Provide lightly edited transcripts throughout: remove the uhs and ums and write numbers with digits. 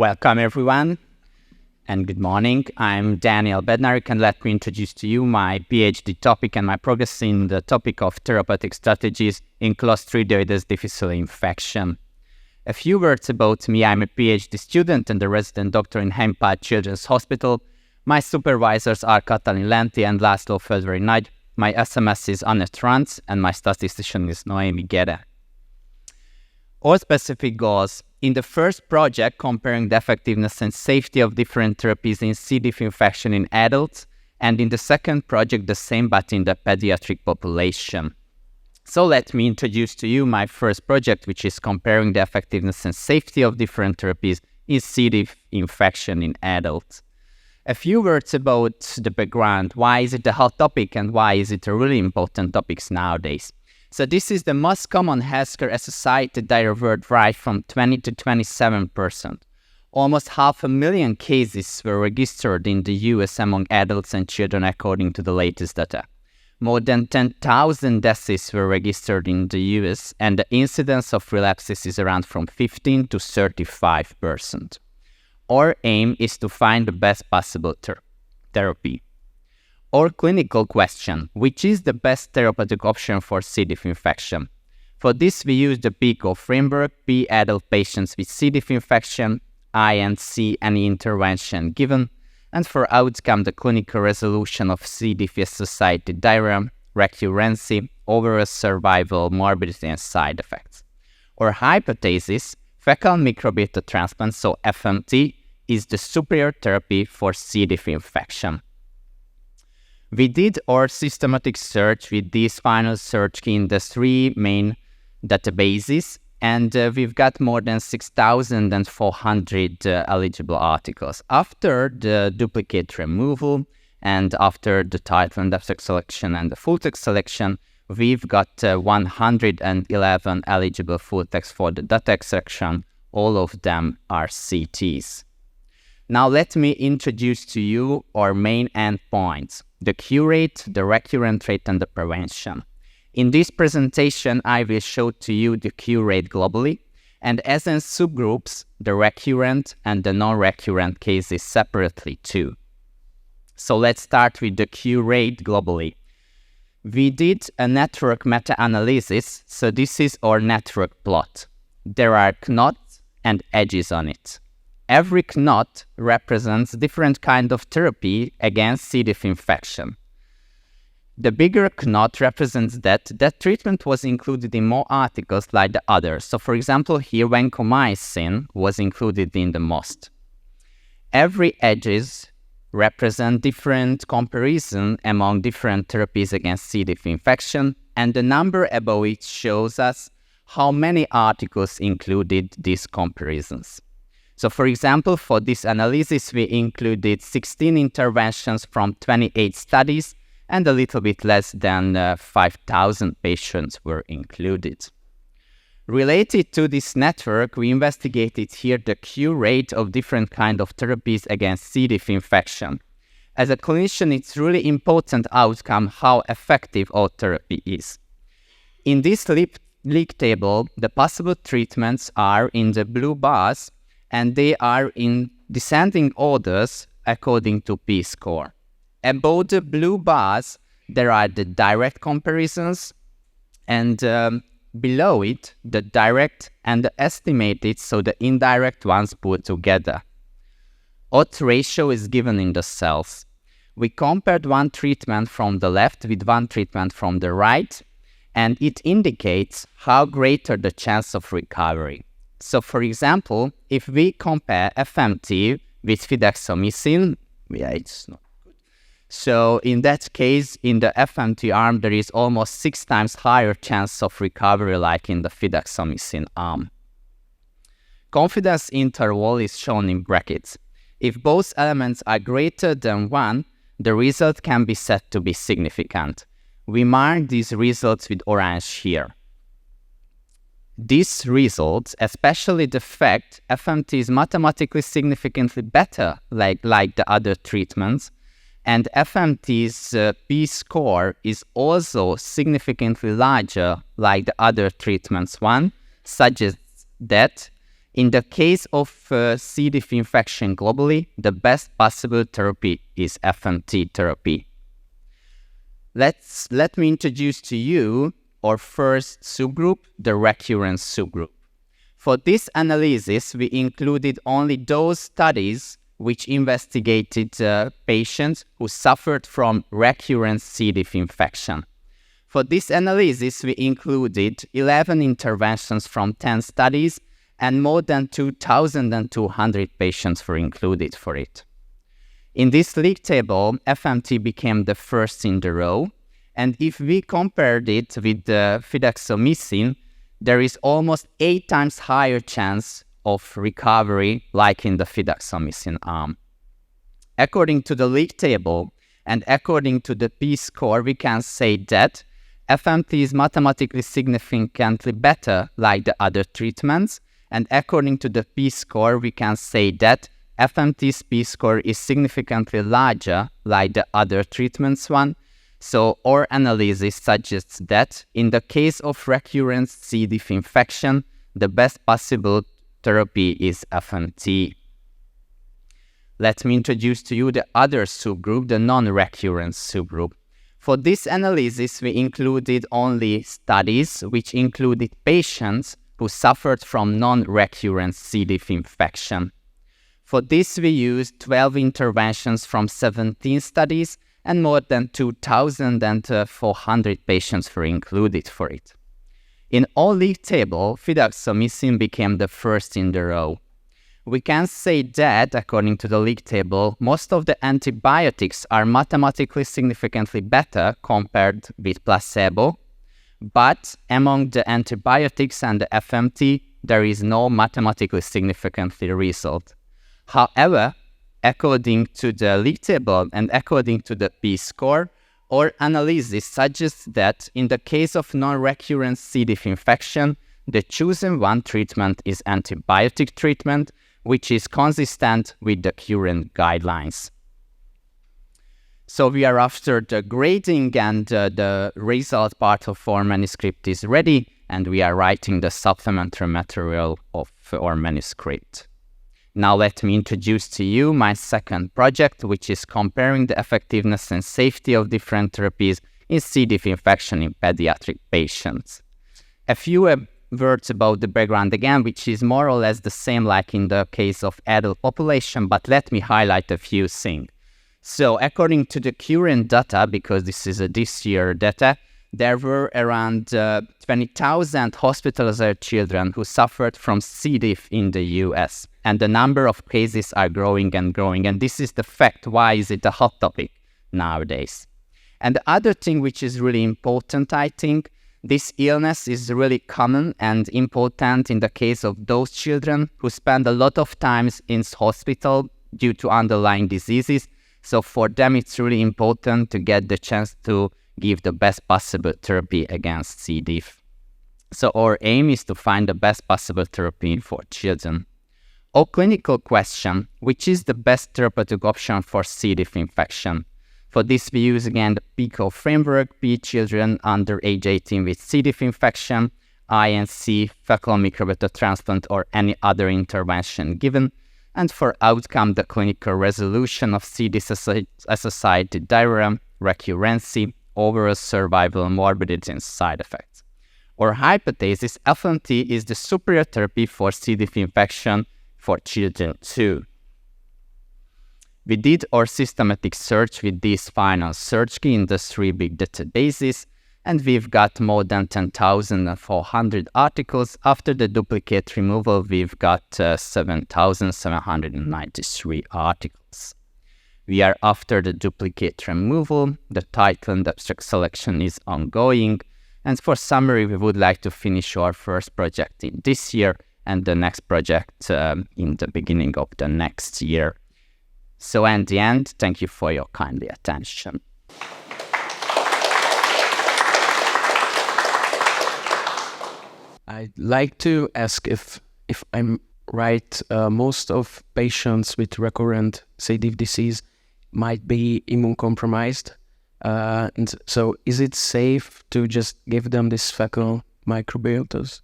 Welcome everyone and good morning. I'm Dániel Bednárik and let me introduce to you my PhD topic and my progress in the topic of therapeutic strategies in Clostridium difficile infection. A few words about me. I'm a PhD student and a resident doctor in Heim Children's Hospital. My supervisors are Katalin Lenti and László Földveri Nagy. My SMS is Anne Trans and my statistician is Noemi Gere. All specific goals. In the first project, comparing the effectiveness and safety of different therapies in C. diff infection in adults, and in the second project, the same but in the pediatric population. So let me introduce to you my first project, which is comparing the effectiveness and safety of different therapies in C. diff infection in adults. A few words about the background. Why is it a hot topic and why is it a really important topic nowadays? So this is the most common healthcare associated diarrhea worldwide from 20 to 27%. Almost 500,000 cases were registered in the US among adults and children according to the latest data. More than 10,000 deaths were registered in the US and the incidence of relapses is around from 15 to 35%. Our aim is to find the best possible therapy. Or clinical question, which is the best therapeutic option for C. diff infection? For this, we use the PICO framework, P adult patients with C. diff infection, I and C any intervention given, and for outcome the clinical resolution of C. diff associated diarrhea, recurrency, overall survival, morbidity and side effects. Our hypothesis, fecal microbiota transplant, so FMT, is the superior therapy for C. diff infection. We did our systematic search with this final search key in the three main databases, and we've got more than 6,400 eligible articles. After the duplicate removal and after the title and abstract selection and the full text selection, we've got 111 eligible full text for the data extraction. All of them are CTs. Now let me introduce to you our main endpoints: the cure rate, the recurrent rate, and the prevention. In this presentation, I will show to you the cure rate globally, and as in subgroups, the recurrent and the non-recurrent cases separately too. So let's start with the cure rate globally. We did a network meta-analysis, so this is our network plot. There are knots and edges on it. Every knot represents different kind of therapy against C. diff infection. The bigger knot represents that treatment was included in more articles like the others. So for example, here vancomycin was included in the most. Every edges represent different comparison among different therapies against C. diff infection, and the number above it shows us how many articles included these comparisons. So for example, for this analysis, we included 16 interventions from 28 studies and a little bit less than 5,000 patients were included. Related to this network, we investigated here the cure rate of different kinds of therapies against C. diff infection. As a clinician, it's really important outcome how effective our therapy is. In this league table, the possible treatments are in the blue bars, and they are in descending orders according to P-score. Above the blue bars, there are the direct comparisons, and below it, the direct and the estimated, so the indirect ones put together. Odds ratio is given in the cells. We compared one treatment from the left with one treatment from the right, and it indicates how greater the chance of recovery. So for example, if we compare FMT with fidaxomicin, it's not good. So in that case, in the FMT arm, there is almost 6 times higher chance of recovery like in the fidaxomicin arm. Confidence interval is shown in brackets. If both elements are greater than 1, the result can be said to be significant. We mark these results with orange here. These results, especially the fact FMT is mathematically significantly better like the other treatments, and FMT's P-score is also significantly larger like the other treatments one, suggests that In the case of C. diff infection globally, the best possible therapy is FMT therapy. Let me introduce to you our first subgroup, the recurrence subgroup. For this analysis, we included only those studies which investigated patients who suffered from recurrent C. diff infection. For this analysis, we included 11 interventions from 10 studies, and more than 2,200 patients were included for it. In this league table, FMT became the first in the row, and if we compared it with the fidaxomicin, there is almost 8 times higher chance of recovery like in the fidaxomicin arm. According to the league table and according to the p-score, we can say that FMT is mathematically significantly better like the other treatments, and according to the p-score, we can say that FMT's p-score is significantly larger like the other treatments one. So our analysis suggests that in the case of recurrent C. diff infection, the best possible therapy is FMT. Let me introduce to you the other subgroup, the non-recurrent subgroup. For this analysis, we included only studies which included patients who suffered from non-recurrent C. diff infection. For this, we used 12 interventions from 17 studies, and more than 2,400 patients were included for it. In our league table, fidaxomicin became the first in the row. We can say that, according to the league table, most of the antibiotics are mathematically significantly better compared with placebo, but among the antibiotics and the FMT, there is no mathematically significant result. However, according to the league table and according to the p-score, our analysis suggests that in the case of non-recurrent C. diff infection, the chosen one treatment is antibiotic treatment, which is consistent with the current guidelines. So we are after the grading, and the result part of our manuscript is ready, and we are writing the supplementary material of our manuscript. Now let me introduce to you my second project, which is comparing the effectiveness and safety of different therapies in C. diff infection in pediatric patients. A few words about the background again, which is more or less the same like in the case of adult population, but let me highlight a few things. So according to the current data, because this is this year data, there were around 20,000 hospitalized children who suffered from C. diff in the US. And the number of cases are growing and growing. And this is the fact. Why is it a hot topic nowadays? And the other thing which is really important, I think, this illness is really common and important in the case of those children who spend a lot of time in hospital due to underlying diseases. So for them, it's really important to get the chance to give the best possible therapy against C. diff. So our aim is to find the best possible therapy for children. Our clinical question, which is the best therapeutic option for C. diff infection? For this, we use again the PICO framework, P children under age 18 with C. diff infection, INC, fecal microbiota transplant, or any other intervention given. And for outcome, the clinical resolution of C. diff-associated diarrhea, recurrency, overall survival, morbidity, and side effects. Our hypothesis, FMT is the superior therapy for C. diff infection for children too. We did our systematic search with this final search key in the 3 big databases, and we've got more than 10,400 articles. After the duplicate removal, we've got 7,793 articles. We are after the duplicate removal. The title and abstract selection is ongoing. And for summary, we would like to finish our first project in this year and the next project in the beginning of the next year. So at the end, thank you for your kindly attention. I'd like to ask if I'm right, most of patients with recurrent C. diff disease might be immunocompromised. And so is it safe to just give them this fecal microbiotas?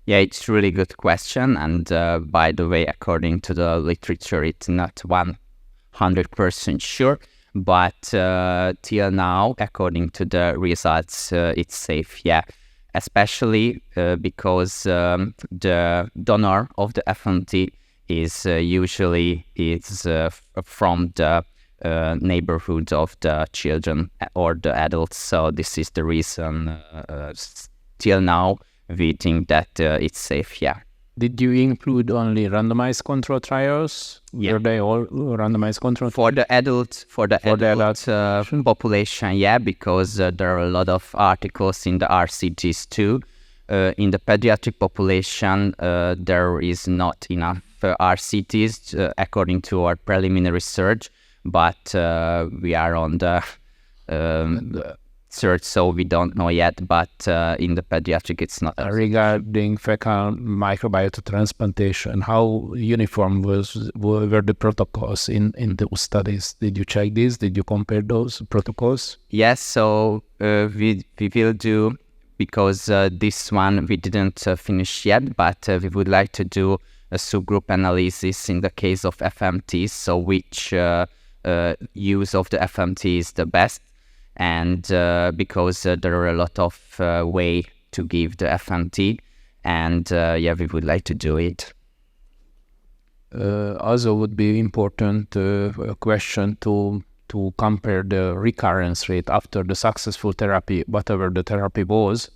Yeah, it's really good question. And by the way, according to the literature, it's not 100% sure. But till now, according to the results, it's safe. Yeah, especially because the donor of the FMT is usually from the neighborhood of the children or the adults. So this is the reason till now we think that it's safe. Yeah. Did you include only randomized control trials? Yeah. Were they all randomized control? For the adult population, yeah, because there are a lot of articles in the RCTs too. In the pediatric population, there is not enough RCTs according to our preliminary research, but we are on the search, so we don't know yet. But in the pediatric, it's not. Regarding fecal microbiota transplantation, how uniform were the protocols in those studies? Did you check this? Did you compare those protocols? Yes, so we will do, because this one we didn't finish yet, but we would like to do a subgroup analysis in the case of FMTs, so which use of the FMT is the best. And because there are a lot of way to give the FMT, and yeah, we would like to do it. Also would be important question to compare the recurrence rate after the successful therapy, whatever the therapy was,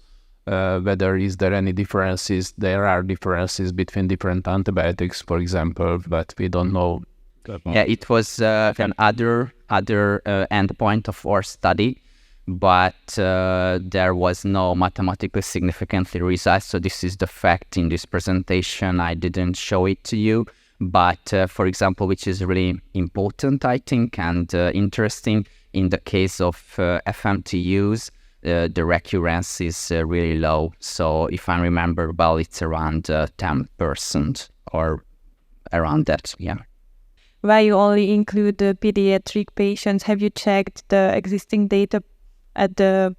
whether is there any differences. There are differences between different antibiotics, for example, but we don't know. Yeah, it was an other endpoint of our study, but there was no mathematically significantly result. So this is the fact in this presentation. I didn't show it to you, but for example, which is really important, I think, and interesting, in the case of FMT use, the recurrence is really low. So if I remember well, it's around 10% or around that. Yeah. Why you only include the pediatric patients? Have you checked the existing data at the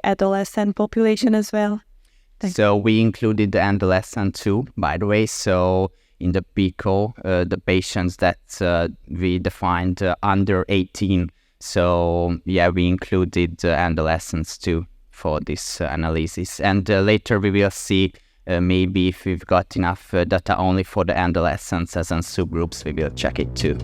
adolescent population as well? So we included the adolescent too, by the way. So in the PICO, the patients that we defined under 18. So yeah, we included the adolescents too for this analysis. And later we will see maybe if we've got enough data only for the adolescents as in subgroups, we will check it too.